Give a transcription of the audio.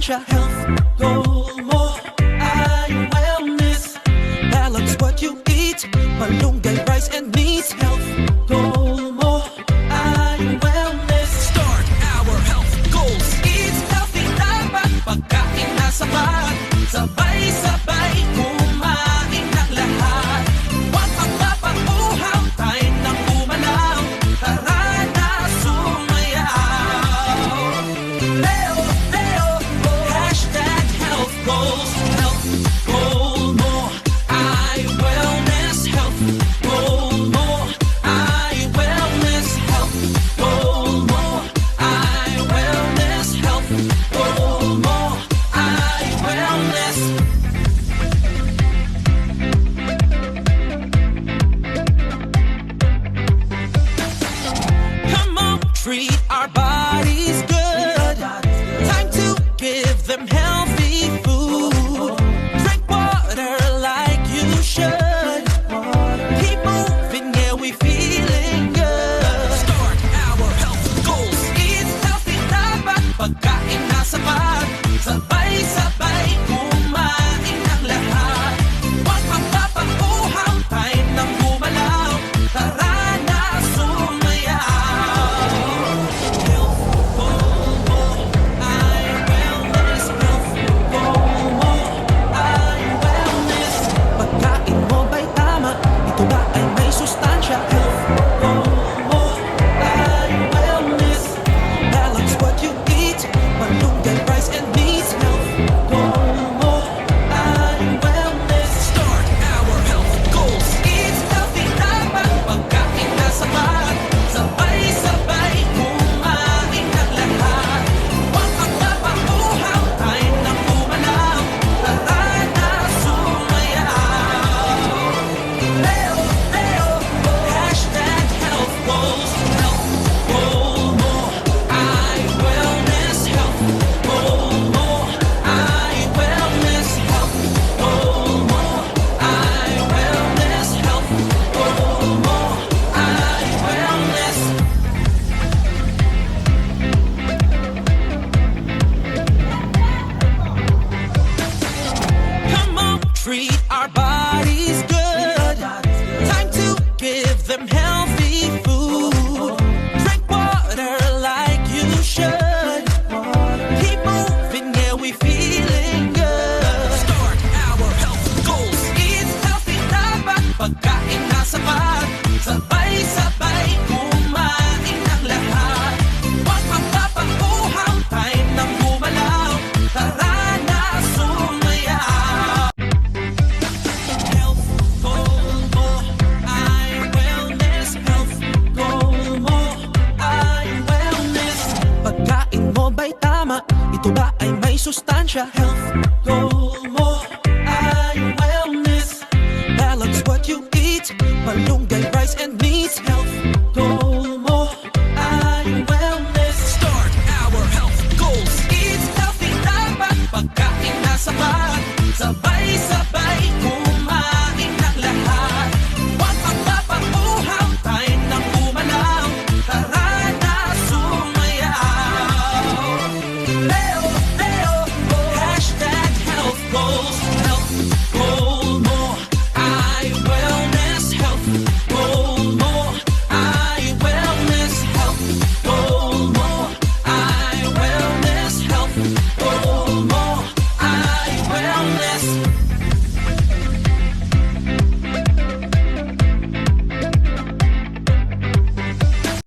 sustansya. Health, goal mo ay wellness. Balance what you eat, malunggay, rice and meat. Health, goal mo ay wellness. Start our health goals. Eat healthy, dapat pagkain na sapat. Sabay-sabay kumain ng lahat. Huwag ang mapanguhaw, tayo nang umalaw. Tara na sumayaw. Leo, Leo, hashtag health goals. Health goal mo ay wellness. Health goal mo ay wellness. Health goal mo ay wellness. Health goal mo ay wellness. Come on, treat our bodies good. Time to give them healthy food. Drink water like you should. Keep moving, yeah, we feeling good. Start our health goals. Eat healthy, dapat pagkain na sapat. Sabay-sabay kumain ng lahat. Huwag magpapanguhaw, tayo nang gumalaw. Tara na sumayaw. Health goal mo ay wellness. Health goal mo ay wellness. Pagkain mo ba'y tama? Ito ba ay may sustansya? Health goal mo ay wellness. Balance what you eat, malunggay, rice and meat. Health goal mo ay wellness. Start our health goals. Eat healthy, dapat pagkain na sapat. Sabay-sabay kumain ng lahat. Huwag ang mapanguhaw, tayo nang umalaw. Tara na sumayaw. Leo, Leo, hashtag health goals. Health goal mo ay wellness. Health goal mo ay wellness. Health goal mo ay wellness. Health goal mo ay wellness. Come on, treat our bodies good. Time to give them healthy food. Drink water like you should. Keep moving, yeah, we feeling good. Start our health goals. Eat healthy, dapat pagkain na sapat. Sabay-sabay kumain ng lahat. Huwag magpapanguhaw, tayo nang gumalaw. Tara na sumayaw. Health goal mo ay wellness. Health goal mo ay wellness. Pagkain mo ba'y tama? Ito ba ay may sustansya? Health goal mo ay wellness. Balance what you eat, malunggay, rice and meat. Health goal mo ay wellness. Start our health goals. Eat healthy, dapat pagkain na sapat. Sabay-sabay kumain ng lahat. Huwag magpapanguhaw, tayo nang umalaw. Tara na sumayaw. Leo, Leo, hashtag health goals. Health goal mo ay wellness. Health goal mo ay wellness. Health goal mo ay wellness. Health